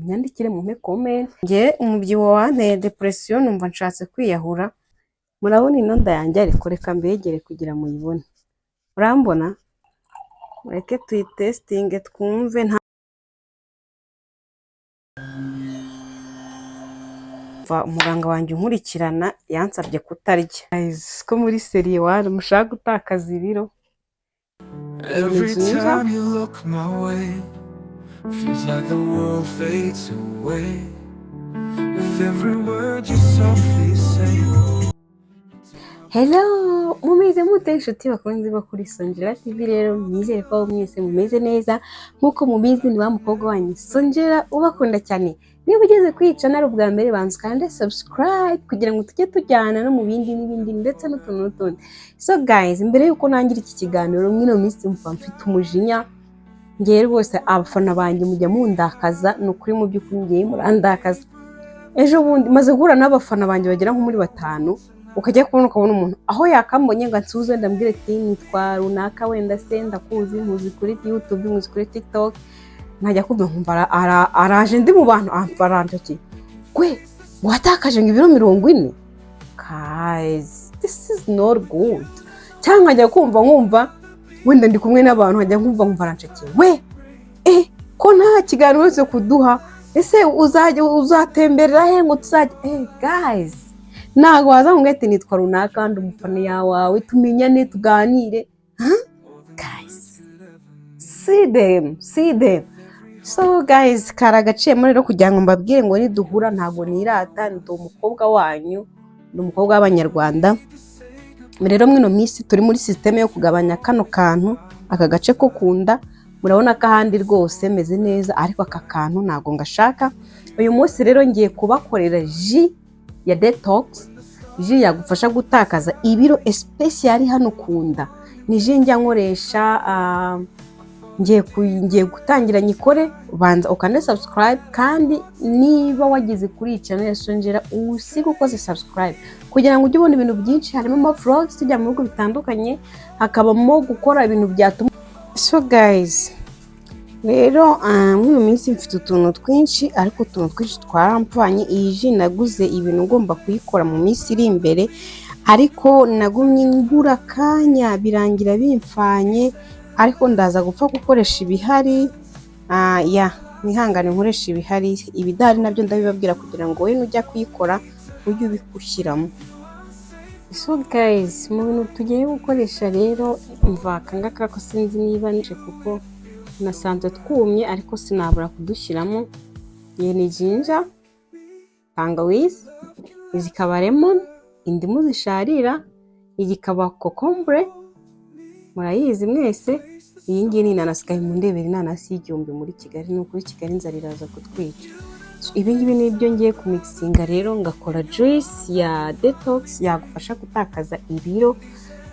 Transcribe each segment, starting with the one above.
munyandikire mu comment. Nge umubyibuho wanteye depression numva nshatse kwiyahura. Murabona ino nda yanjye ariko reka mbegere kugira muyibone. Urambona? Reke tuyitestinge twumve nta umuganga wanjye unkurikirana yansabye kutarya. Guys, ko muri serie wari mushaka gutakaza ibiro. Every time you look my way, feels like the world fades away. With every word you softly say. Hello, mumeze mute inshuti bakunzi bo kuri Sonjera TV rero nizere ko mwese mumeze neza nkuko mubizi ni wa mukobwa wanyu Sonjera ubakunda cyane. Niba ugeze kwica nari ubwa mbere banzu kandi subscribe kugira ngo tujye tujyana no mu bindi n'ibindi ndetse n'utuntu n'utundi. So guys, mbere yuko nangira iki kiganiro mwino minsi mfa mfite umujinya ngiye rwose abafana banjye mujya mundakaza no kuri mu by'ukuri ngiye murandakaza. Ejo bundi maze guhura n'abafana banjye bagera nko muri 5 ukajya ukabona umuntu aho yakambonye ngo ansuze ndambwire ati nitwa runaka wenda se ndakuzi muzi kuri YouTube muzi kuri TikTok nkajya kumva nkumva araje ndi mu bantu amfaranje ati kwe watakaje ngo ibiro 40. Guys, this is not good. Cyangwa nkajya kumva nkumva wenda ndi kumwe n'abantu nkajya kumva nkumfaranje ati we ko nta kiganiro cyo kuduha ese uzatemberera he ngo tuzajye guys nago waza ngete nitwa runaka kandi umufana yawe tumenyane tuganire. Guys, see them. So guys, karagaciye muri rero kugira ngo mbabwire ngo niduhura ntago nirata ndi umukobwa wanyu ndi umukobwa w'abanyarwanda. Rero mwino minsi turi muri system yo kugabanya kano kantu aka gace ko kunda. Murabona ko ahandi rwose meze neza ariko aka kantu ntago ngashaka. Uyu munsi rero ngiye kubakorera ji ya detox, ji yagufasha gutakaza ibiro especially hano kunda. Ni ji njya nkoresha ngiye gutangira nyikore banza ukande subscribe kandi niba wagize kuri channel ya Sonjera usiga ukoze subscribe kugira ngo ujye ubona ibintu byinshi harimo ama vlogs tujya mu bigo bitandukanye hakabamo gukora ibintu byatuma. So guys, rero mwino minsi mfite utuntu twinshi ariko utuntu twinshi twarampfanye. Iyi ji naguze ibintu ngomba kuyikora mu minsi iri imbere ariko nagumye ngura kanya birangira bimfanye ariko ndaza gupfa gukoresha ibihari. Nihangane nkoresha ibihari, ibidari nabyo ndabibabwira kugira ngo wowe nujya kuyikora ujye ubikushyiramo. So guys, mu bintu tugiye gukoresha rero mvaka ngaka ko sinzi niba nice kuko nasanze twumye ariko sinabura kudushyiramo. Iyi ni ginger, tangawizi, izikaba lemon, indimu zisharira, igikaba kokombure murayizi mwese. Iyi ngiyi ni inanasi kandi mundebera inanasi y'igihumbi muri Kigali no kuri Kigali nzariraza kutwica. Ibi ngibi nibyo ngiye kumixinga rero ngakora juice ya detox yagufasha gutakaza ibiro.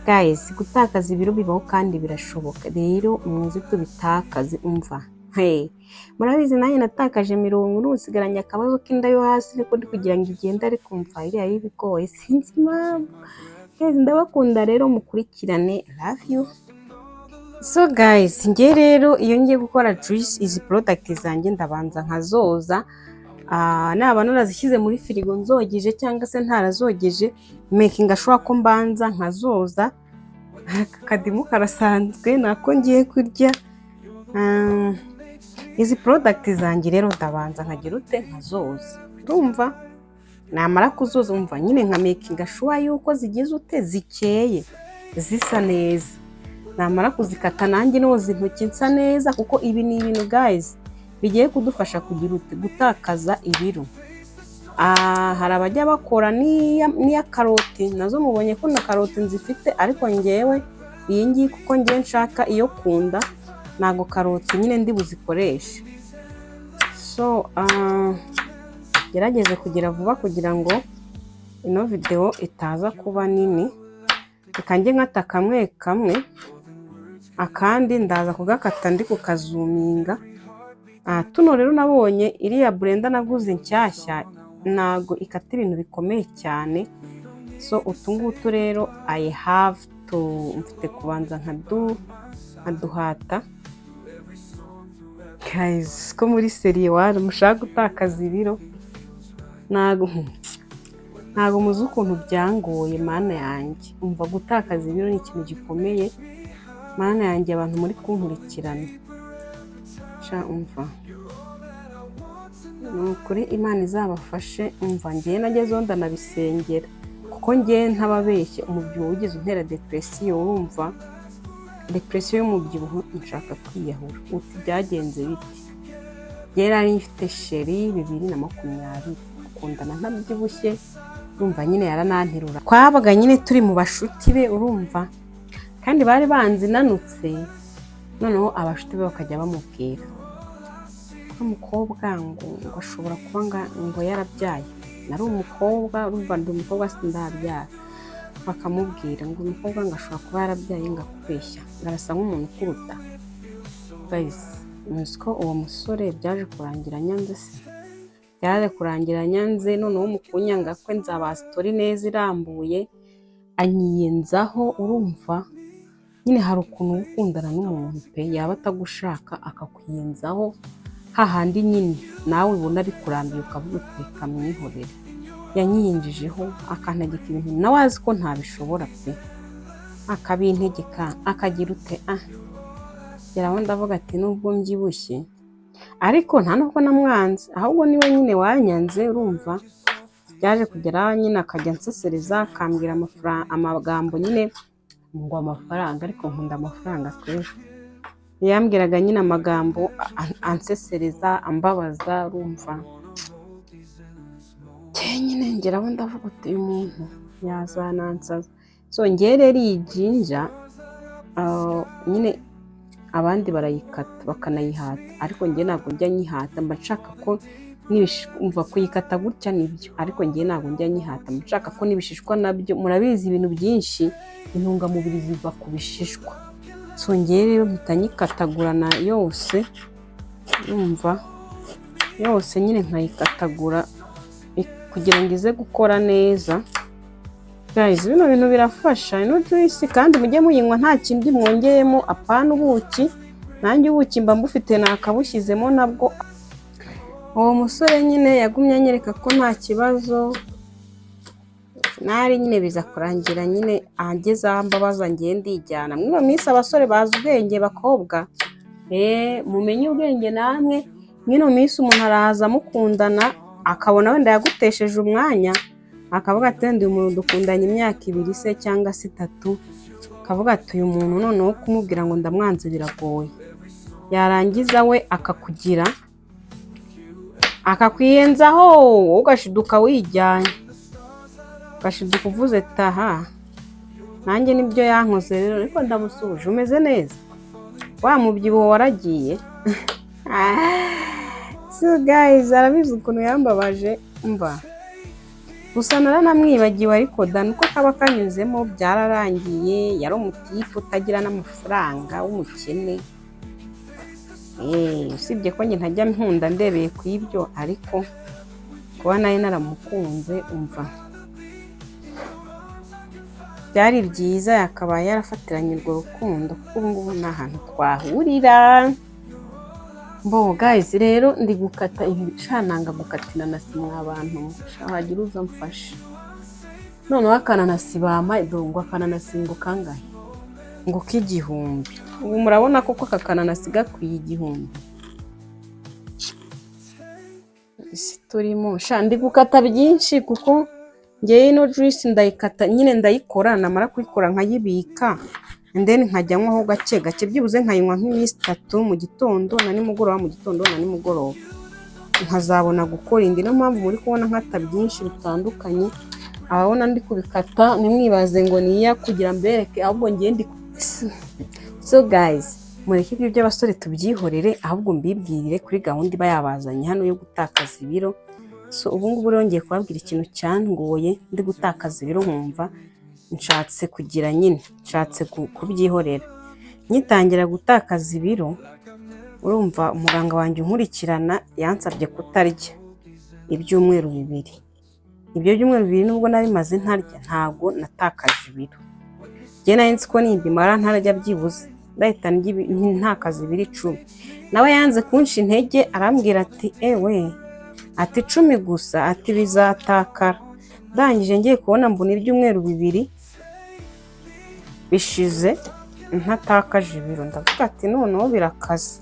Guys, gutakaza ibiro bibaho kandi birashoboka. Rero muzi tubitakaze umva. Murabizi nanjye natakaje 40 n'usigaranye akabazo k'inda yo hasi ariko ndi kugira ngo igende ariko umva iri yabigoye sinzi impamvu. Guys, ndabakunda rero mukurikirane. Love you. So guys, nge rero iyo ngiye gukora juice izi product zanjye ndabanza nkazoza. Naba narazishyize muri firigo nzogeje cyangwa se ntarazogeje making ashobora ko mbanza nkazoza. Akadimu karasanzwe nako ngiye kurya. Izi product zanjye rero ndabanza nkagira ute nkazoza. Urumva namara kuzoza umva nyine nka making ashobora yuko zigize ute zikeye zisa neza. Namara kuzikata nanjye noza intoki nsa neza kuko ibi ni ibintu guys bigiye kudufasha kugira ute gutakaza ibiro. Hari abajya bakora niya karoti nazo mubonye ko na karoti nzifite ariko ngewe iyi ngiyi kuko ngiye nshaka iyo kunda nago karoti nyine ndi buzikoreshe. So gerageze kugira vuba kugira ngo ino video itaza kuba nini. Kanjye nkata kamwe akandi ndaza kugakata ndi kukazuminga. Tuno rero nabonye iriya blender naguze nshyashya nago ikata ibintu bikomeye cyane. So utungutu rero I have to mfite kubanza nkaduhata. guys ko muri serie wari mushaka gutakaza ibiro ntago muzi ukuntu byangoye mana yanjye umva gutakaza ibiro ni ikintu gikomeye mana yanjye abantu muri kunkurikirana umva nukuri Imana izabafashe umva ngiye nagezeho ndanabisengera kuko ngiye ntababeshye umubyibuho ugize untera depression urumva depression y'umubyibuho nshaka kwiyahura uti byagenze biti yari ari mfite sheri 2020 kundana ntabyibushye urumva nyine yarananterura twabaga nyine turi mu bashuti be urumva kandi bari banzi nanutse noneho abashuti be bakajya bamubwira umukobwa ngo ashobora kuba ngo yarabyaye nari umukobwa urumva ndi umukobwa sindabyara bakamubwira ngo umukobwa ngo ashobora kuba yarabyaye ngakubeshya ngarasa nk'umuntu ukuruta guys nuziko uwo musore byaje kurangira nyanze se byaje kurangira nyanze noneho mukunyanga kwe nzaba story neza irambuye anyiyenzaho urumva nyine hari ukuntu ukundana n'umuntu pe yaba atagushaka akakwiyenzaho hahandi nyine nawe ubona bikurambiye ukavuga uti mwihorere yanyiyinjijeho akantegeka ibintu nawe azi ko ntabishobora pe akabintegeka akagira ute yaraho ndavuga ati nubwo mbyibushye ariko nta nubwo namwanze ahubwo niwe nyine wanyanze urumva byaje kugera nyine akajya nsesereza akambwira amagambo nyine ngo amafaranga ariko nkunda amafaranga twese yambwiraga nyine amagambo ansesereza ambabaza urumva nyine ngeraho ndavuga uti uyu muntu yazanansaza so ngerera ijinja nyine abandi barayikata bakanayihata ariko ngiye ntabwo njya nyihata mba nshaka ko umva kuyikata gutya nibyo ariko ngiye ntabwo njya nyihata mba nshaka ko n'ibishishwa nabyo murabizi ibintu byinshi intungamubiri ziva ku bishishwa so ngiye rero mpitanyikatagurana yose umva yose nyine nkayikatagura kugira ngo ize gukora neza guys bino bintu birafasha ino juice kandi mujye muyinywa nta kindi mwongeyemo apana ubuki nanjye ubuki mba mbufite nakabushyizemo nabwo uwo musore nyine yagumye anyereka ko nta kibazo nari nyine biza kurangira nyine ageze aho mbabaza ngiye ndijyana mwiba minsi abasore bazi ubwenge bakobwa mumenye ubwenge namwe mwino minsi umuntu araza mukundana akabona wenda yagutesheje umwanya akavuga ati ndi umuntu dukundanye imyaka 2 se cyangwa 3 akavuga ati uyu muntu noneho kumubwira ngo ndamwanze biragoye yarangiza we akakugira akakwiyenzaho ugashiduka wijyanye ugashiduka uvuze taha nanjye nibyo yankoze rero ariko ndamusuje umeze neza wa mubyibuho waragiye so guys arabizi ukuntu yambabaje mva gusa naranamwibagiwe ariko da nuko kaba kanyuzemo byararangiye yari umutipe utagira n'amafaranga w'umukene usibye ko njye ntajya nkunda ndebeye ku ibyo ariko kuba nayo naramukunze umva byari byiza yakabaye yarafatiranye urwo rukundo kuko ubu ngubu ni ahantu twahurira guys rero ndi gukata ibishananga gukatina na simwa abantu shahagira uza mfashe noneho akananasi bamaye dongo akananasi kangahe ngo k'igihumbi ubu murabona koko akananasi gakwiye 1000 isi turimo ndi gukata byinshi kuko ngiye ino juice ndayikata nyine ndayikora namara kuyikora nkayibika then nkajya nkwaho gake gake byibuze nkayinywa nk'iminsi 3 mu gitondo na nimugoroba mu gitondo na nimugoroba nkazabona gukora indi no mpamvu muri kubona nkata byinshi bitandukanye ababona ndi kubikata nimwibaze ngo niya kugira mbereke ahubwo ngiye ndi so guys mureke ibyo by'abasore tubyihorere ahubwo mbibwirire kuri gahunda iba yabazanye hano yo gutakaza ibiro so ubu ngubu rongeye kubabwira ikintu cyangoye ndi gutakaza ibiro nkumva nshatse kugira nyine nshatse kubyihorera nyitangira gutakaza ibiro urumva umuganga wanjye unkurikirana yansabye kutarya ibyumweru 2 ibyo byumweru 2 nubwo nabimaze ntarya ntago natakaje ibiro je nari nzi ko nindimara ntarya byibuze ndahita ntakaza ibiro 10. Nawe yanze kunshi intege arambwira ati ewe ati 10 gusa ati bizatakara. Ndangije ngiye kubona mbona ibyumweru 2 bishize ntatakaje ibiro, ndavuga ati noneho birakaze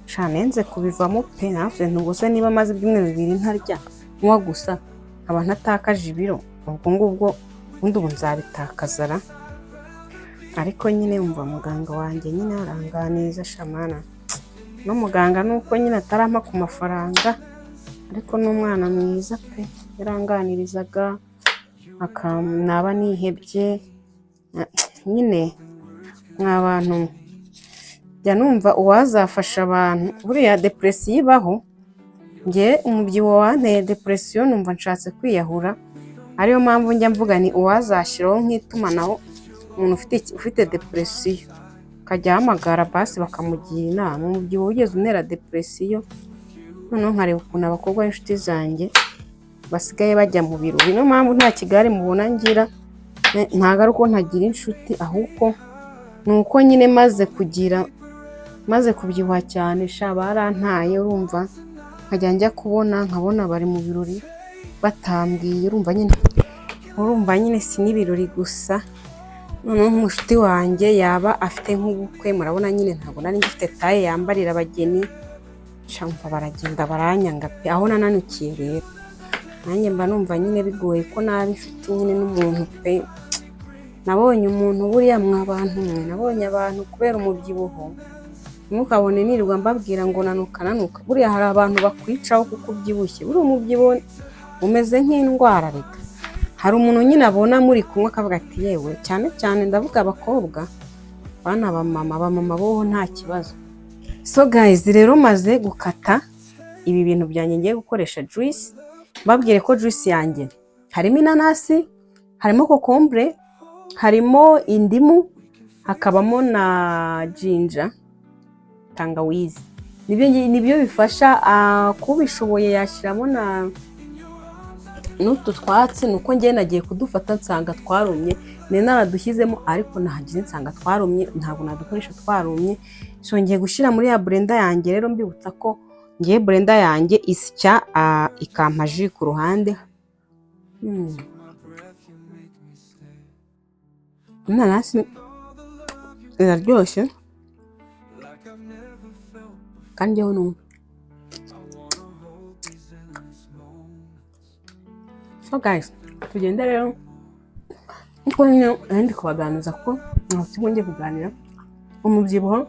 shanenze kubivamo pe. navuze ntugose niba maze ibyumweru 2 ntarya nywa gusa nkaba ntatakaje ibiro, ubwo ngubwo undi ubu nzabitakaza ra. Ariko nyine umva muganga wanjye nyine aranganiza shamana, no muganga nuko nyine atarampa ku mafaranga, ariko n'umwana mwiza pe, yaranganirizaga naba nihebye nyine nk'abantu jya numva uwazafasha abantu. Buriya depression ibaho, nge umubyibuho wanteye depression numva nshatse kwiyahura, ariyo mpamvu njya mvuga ni uwazashyiraho nk'itumanaho umuntu ufite depression akajya ahamagara basi bakamugira inama. Umubyibuho ugeze untera depression, noneho nkareba ukuntu abakobwa b'inshuti zanjye basigaye bajya mu birori. Niyo mpamvu nta kigare mubona ngira, ntago ari uko ntagira inshuti, ahubwo ni uko nyine maze kubyibuha cyane sha barantaye. Urumva nkajya njya nkabona bari mu birori batambwiye, urumva nyine si n'ibirori gusa. Noneho nk'umushuti wanjye yaba afite nk'ubukwe, murabona nyine ntabwo nari ngifite taye yambarira abageni, shamva baragenda baranyanga pe, aho nananukiye rero nanjye mba numva nyine bigoye ko nabi mfite nyine n'umuntu pe. Nabonye umuntu buriya mwabantu mwe, nabonye abantu kubera umubyibuho ntukabone nirirwa mbabwira ngo nanuka, buriya hari abantu bakwicaho kuko ubyibushye. Buriya umubyibuho umeze nk'indwara reka, hari umuntu nyine abona muri kumwe akavuga ati yewe, cyane cyane ndavuga abakobwa bana abamama boho nta kibazo. So guys, rero maze gukata ibi bintu byanjye ngiye gukoresha juice, mbabwire ko juice yanjye harimo inanasi, harimo kokombure, harimo indimu, hakabamo na ginger, tangawizi. Nibyo bifasha kubishoboye yashyiramo n'utu twatsi. Nuko njye nagiye kudufata nsanga twarumye, naradushyizemo ariko nahagize nsanga twarumye, ntabwo nadukoresha twarumye. So ngiye gushyira muri ya blender yanjye. Rero mbibutsa ko ngiye blender yanjye isya ikampa ji ku ruhande. Inanasi iraryoshye kandi yewe numva. So guys, tugende rero nkuko nyine ndi kubaganiza ko ntabwo ngiye kuganira. Umubyibuho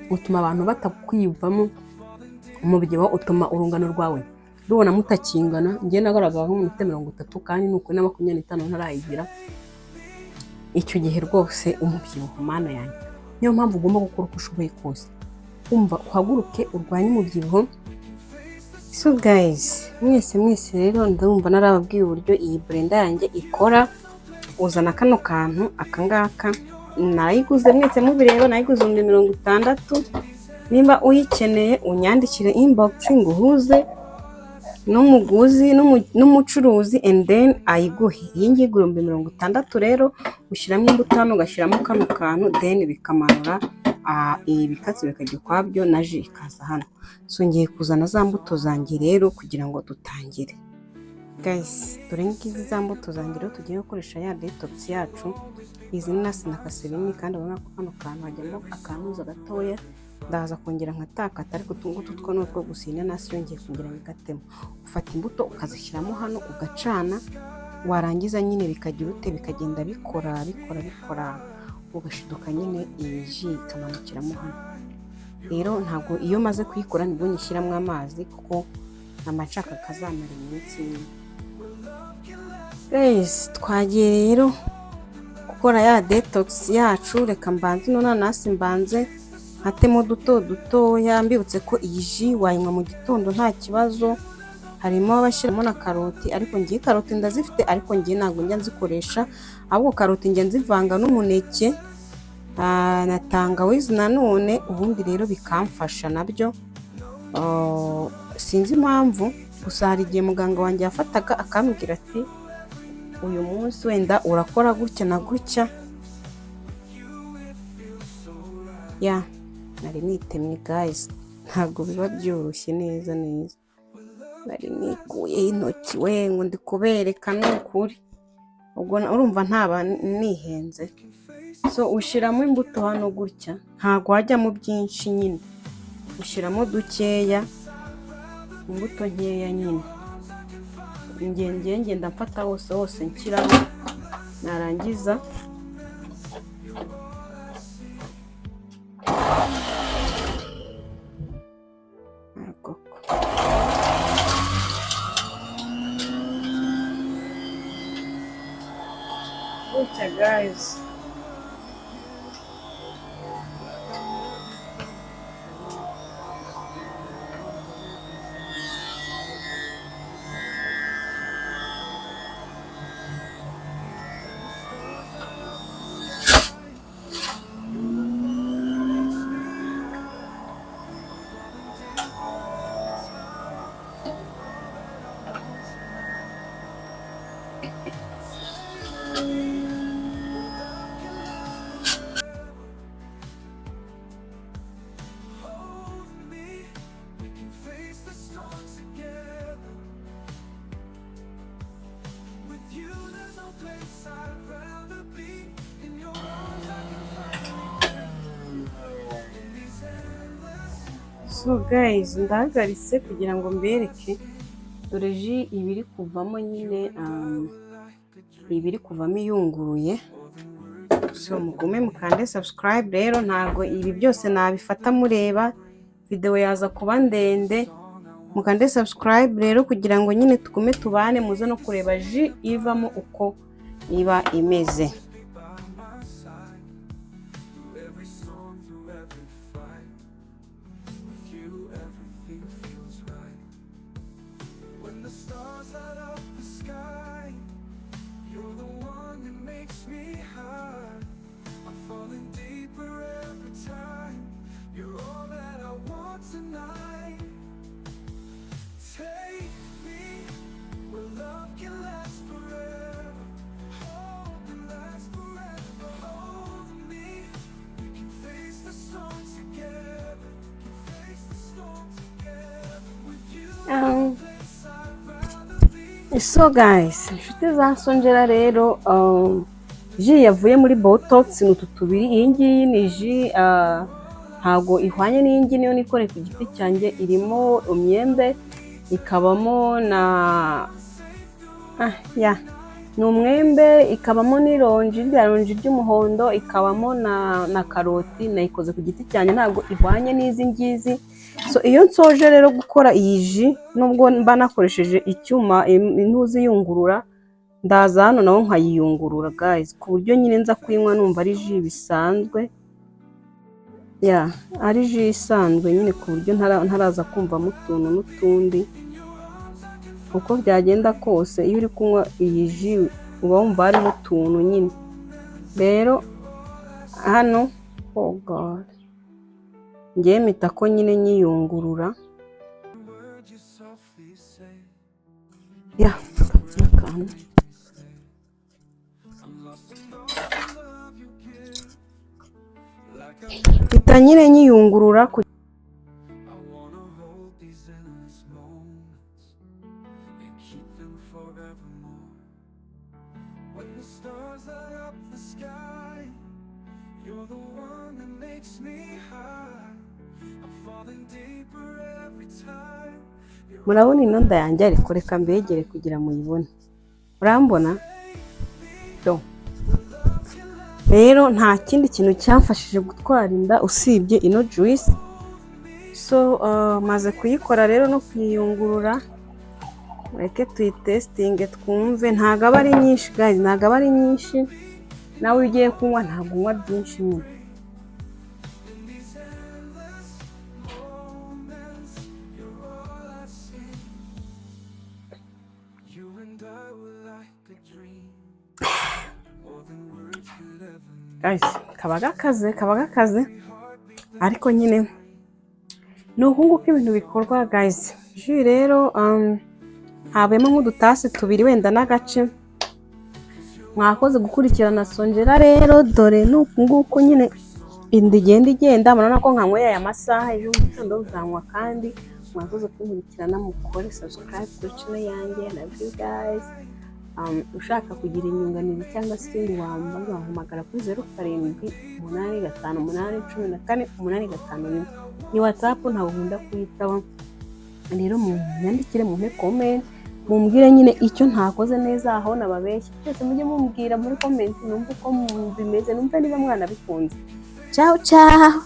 utuma abantu batakwiyumvamo, umubyibuho utuma urungano rwawe rubona mutakingana. Njye nagaragara nk'umuntu 30 kandi nuko na 25 ntarayigira. Icyo gihe rwose umubyibuho mana yanjye, niyo mpamvu ugomba gukora uko ushoboye kose, umva uhaguruke urwanye umubyibuho. So guys, mwese rero ndumva narababwiye uburyo iyi blender yanjye ikora. Uzana kano kantu akangaka, nayiguze mwese mubireba, nayiguze 60. Nimba uyikeneye unyandikire inbox nguhuze n'umuguzi n'umucuruzi and then ayiguhe. Iyi ngiyi igura 60. Rero ushyiramo imbuto hano, ugashyiramo kano kantu, then bikamanura ibikatsi bikajya kwabyo na ji ikaza hano. So ngiye kuzana za mbuto zanjye rero kugira ngo dutangire. Guys, dore ngizi za mbuto zanjye rero tugiye gukoresha ya detox yacu. Izi nasi nakase rimwe kandi ubona ko kano kantu hajyamo akanuza gatoya, ndaza kongera nkatakata, ariko tungutu two nutwo gusina nasi yongeye kongera ngatemo. Ufata imbuto ukazishyiramo hano ugacana, warangiza nyine bikagira ute bikagenda bikora ugashiduka nyine iyi ji ikamanukiramo hano. Rero ntabwo iyo maze kuyikora nibwo nyishyiramo amazi kuko amacaka kazamara iminsi nyine. Guys, twagiye rero gukora ya detox yacu. Reka mbanze nonanasi mbanze nkatemo dutoya. Mbibutse ko iyi ji wayinywa mu gitondo nta kibazo. Harimo abashyiramo na karoti, ariko ngiye karoti ndazifite, ariko ngiye ntabwo njya nzikoresha, ahubwo karoti njya nzivanga n'umuneke na tangawizi nanone, ubundi rero bikamfasha nabyo. Sinzi impamvu, gusa hari igihe muganga wanjye yafataga akambwira ati uyu munsi wenda urakora gutya na gutya, ya nari nitemye guys, ntabwo biba byoroshye neza nari nikuyeho intoki we ngo ndi kubereka n'ukuri, ubwo urumva ntaba nihenze. So ushyiramo imbuto hano gutya, ntabwo wajyamo byinshi nyine, ushyiramo dukeya, imbuto nkeya nyine, ngenda mfata hose nshyiramo, narangiza gutya guys. So guys, ndahagaritse kugira ngo mbereke, dore ji ibiri kuvamo nyine, ibiri kuvamo iyunguruye. So mugume mukande subscribe rero, ntago ibi byose nabifata mureba, video yaza kuba ndende. Mukande subscribe rero kugira ngo nyine tugume tubane, muze no kureba ji ivamo uko iba imeze. So guys, inshuti za Songera rero, ji yavuye muri botox ni utu tubiri. Iyi ngiyi ni ji ntago ihwanye n'iyi ngiyi niyo nikore ku giti cyanjye, irimo umwembe, ikabamo na ni umwembe, ikabamo n'ironji, rya ronji ry'umuhondo, ikabamo na karoti. Nayikoze ku giti cyanjye, ntabwo ihwanye n'izi ngizi. So iyo nsoje rero gukora iyi ji, nubwo mba nakoresheje icyuma intuzi yungurura, ndaza hano naho nkayiyungurura guys, ku buryo nyine nza kuyinywa numva ari ji bisanzwe, ari ji isanzwe nyine, ku buryo ntaraza kumvamo utuntu n'utundi. Uko byagenda kose, iyo uri kunywa iyi ji uba wumva harimo utuntu nyine. Rero hano ngiye mpita ko nyine nyiyungurura, mpita nyine nyiyungurura. Murabona inonda yanjye, ariko reka mbegere kugira muyibone. Urambona? Rero nta kindi kintu cyamfashije gutwara inda usibye ino juice. So maze kuyikora rero no kuyiyungurura, reke tuyitestinge twumve. Ntago aba ari nyinshi guys, ntago aba ari nyinshi. Nawe ugiye kunywa ntabwo unywa byinshi nyine. Guys, kaba gakaze, ariko nyine ni ukunguka ibintu bikorwa guys. Ji rero habemo nk'udutasi tubiri wenda n'agace. Mwakoze gukurikirana Songera rero, dore nuko nguko nyine inda igenda murabona ko nkanyweye aya masaha ejo mu gitondo uzanywa kandi mwakoze kunkurikirana mukore subscribe kuri channel yanjye love you guys. Ushaka kugira inyunganizi cyangwa se ikindi wambaza wahamagara kuri 0778814851 ni WhatsApp ntabwo nkunda kuyitaba rero munyandikire mu comment mumbwire nyine icyo ntakoze neza aho nababeshye cyose mujye mumbwira muri comment numva uko bimeze numva niba mwana bikunze. Ciao ciao.